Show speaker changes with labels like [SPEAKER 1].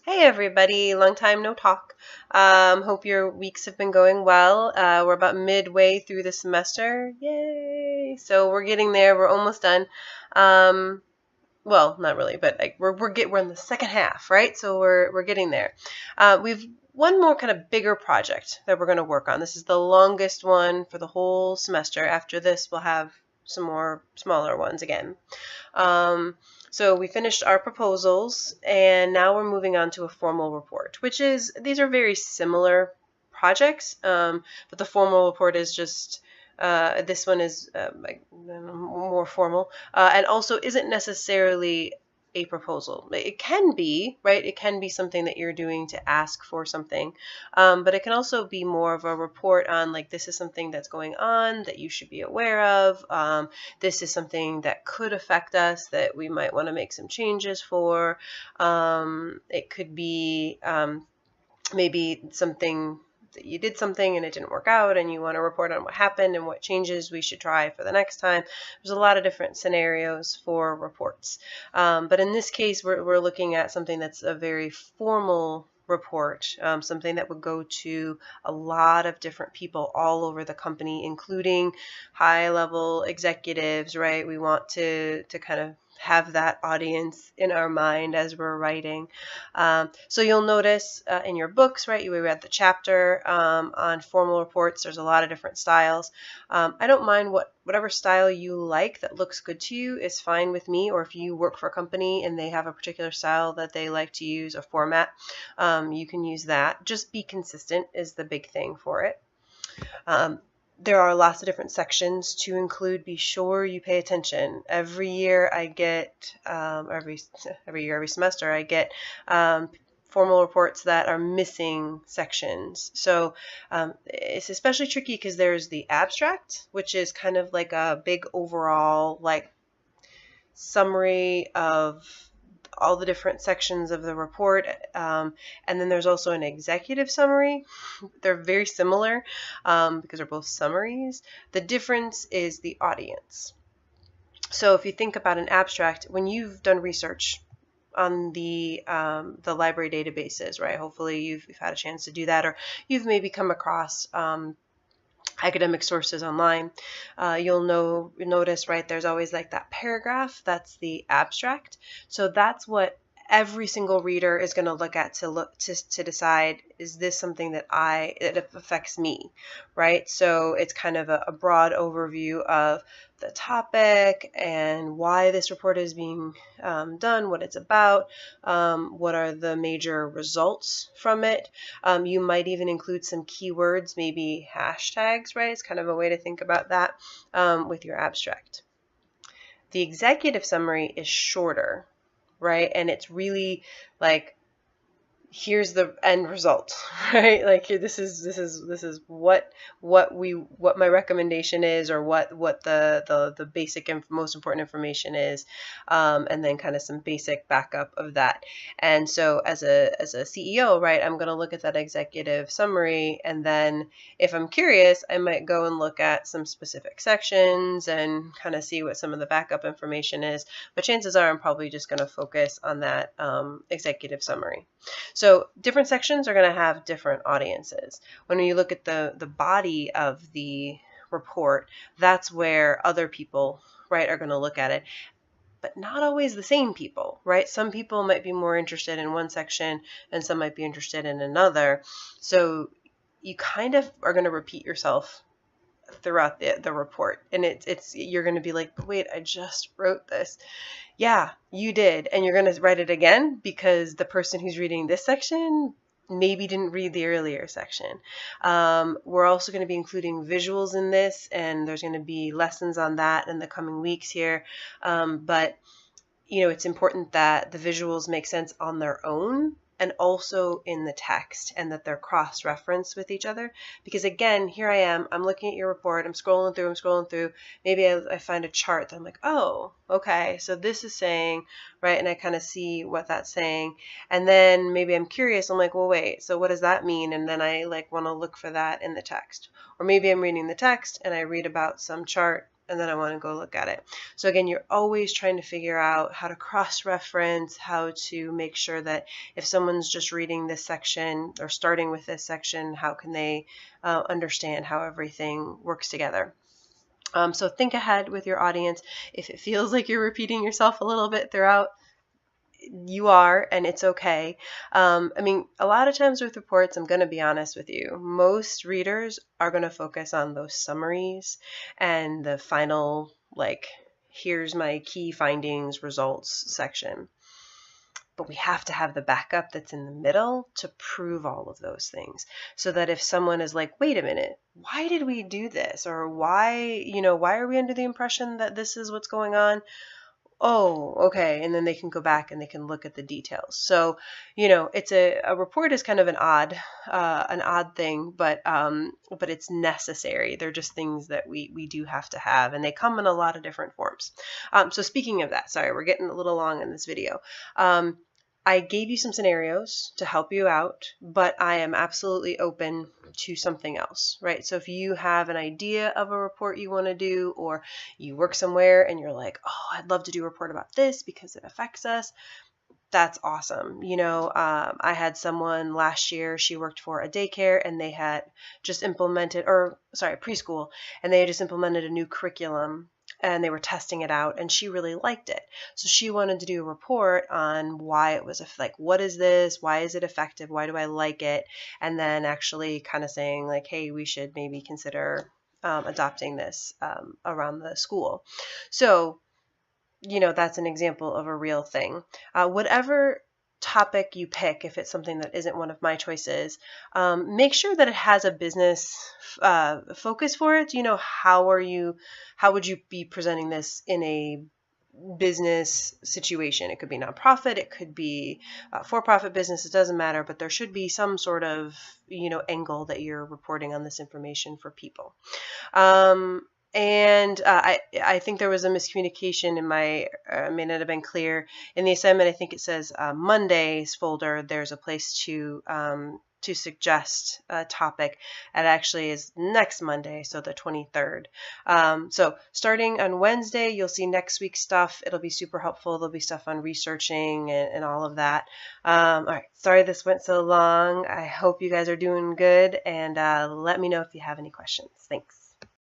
[SPEAKER 1] Hey everybody, long time no talk. Hope your weeks have been going well. We're about midway through the semester. Yay! So we're getting there. We're almost done. Well, not really, but like we're in the second half, right? So we're getting there. We've one more kind of bigger project that we're going to work on. This is the longest one for the whole semester. After this, we'll have some more smaller ones again. So we finished our proposals, and now we're moving on to a formal report, these are very similar projects, but the formal report is just, this one is more formal, and also isn't necessarily a proposal. It can be, right? It can be something that you're doing to ask for something, but it can also be more of a report on, like, this is something that's going on that you should be aware of. This is something that could affect us that we might want to make some changes for. It could be maybe something that you did something and it didn't work out and you want to report on what happened and what changes we should try for the next time. There's a lot of different scenarios for reports. But in this case, we're looking at something that's a very formal report, something that would go to a lot of different people all over the company, including high-level executives, right? We want to kind of have that audience in our mind as we're writing. So you'll notice in your books, right, we read the chapter on formal reports. There's a lot of different styles. I don't mind whatever style you like that looks good to you is fine with me, or if you work for a company and they have a particular style that they like to use, a format, you can use that. Just be consistent is the big thing for it. There are lots of different sections to include. Be sure you pay attention. Every year I get, every semester I get formal reports that are missing sections. So it's especially tricky because there's the abstract, which is kind of like a big overall like summary of all the different sections of the report, and then there's also an executive summary. They're very similar because they're both summaries. The difference is the audience. So if you think about an abstract, when you've done research on the library databases, right? Hopefully you've had a chance to do that, or you've maybe come across academic sources online. You'll notice, right, there's always like that paragraph, that's the abstract. So that's what every single reader is going to look at to decide, is this something that it affects me, right? So it's kind of a broad overview of the topic and why this report is being done, what it's about, what are the major results from it. You might even include some keywords, maybe hashtags, right? It's kind of a way to think about that with your abstract. The executive summary is shorter, right? And it's really like, here's the end result, right? Like, here, this is what my recommendation is, or what the basic and most important information is, and then kind of some basic backup of that. And so as a CEO, right, I'm going to look at that executive summary, and then if I'm curious, I might go and look at some specific sections and kind of see what some of the backup information is. But chances are I'm probably just going to focus on that executive summary. So different sections are going to have different audiences. When you look at the body of the report, that's where other people, right, are going to look at it. But not always the same people, right? Some people might be more interested in one section and some might be interested in another. So you kind of are going to repeat yourself throughout the report, and you're going to be like, but wait, I just wrote this. Yeah, you did, and you're going to write it again because the person who's reading this section maybe didn't read the earlier section. We're also going to be including visuals in this, and there's going to be lessons on that in the coming weeks here. But you know, it's important that the visuals make sense on their own and also in the text, and that they're cross-referenced with each other. Because again, here I am, I'm looking at your report, I'm scrolling through, maybe I find a chart that I'm like, oh, okay, so this is saying, right, and I kind of see what that's saying, and then maybe I'm curious, I'm like, well, wait, so what does that mean? And then I like want to look for that in the text. Or maybe I'm reading the text and I read about some chart and then I want to go look at it. So again, you're always trying to figure out how to cross-reference, how to make sure that if someone's just reading this section or starting with this section, how can they understand how everything works together. So think ahead with your audience. If it feels like you're repeating yourself a little bit throughout, you are, and it's okay. I mean, a lot of times with reports, I'm going to be honest with you, most readers are going to focus on those summaries and the final, like, here's my key findings, results section. But we have to have the backup that's in the middle to prove all of those things, so that if someone is like, wait a minute, why did we do this? Or why are we under the impression that this is what's going on? Oh, okay. And then they can go back and they can look at the details. So, it's a report is kind of an odd thing, but it's necessary. They're just things that we do have to have, and they come in a lot of different forms. So speaking of that, sorry, we're getting a little long in this video. I gave you some scenarios to help you out, but I am absolutely open to something else, right? So if you have an idea of a report you want to do, or you work somewhere and you're like, oh, I'd love to do a report about this because it affects us, that's awesome. I had someone last year, she worked for a daycare, and they had just implemented, preschool, and they had just implemented a new curriculum, and they were testing it out, and she really liked it. So she wanted to do a report on why it was, like, what is this? Why is it effective? Why do I like it? And then actually kind of saying like, hey, we should maybe consider adopting this around the school. So that's an example of a real thing. Whatever topic you pick, if it's something that isn't one of my choices, make sure that it has a business focus for it. How would you be presenting this in a business situation? It could be nonprofit, it could be for-profit business, it doesn't matter, but there should be some sort of angle that you're reporting on this information for people. And I think there was a miscommunication in my, may not have been clear. In the assignment, I think it says Monday's folder, there's a place to suggest a topic. It actually is next Monday, so the 23rd. So starting on Wednesday, you'll see next week's stuff. It'll be super helpful. There'll be stuff on researching and all of that. All right, sorry this went so long. I hope you guys are doing good, and let me know if you have any questions. Thanks.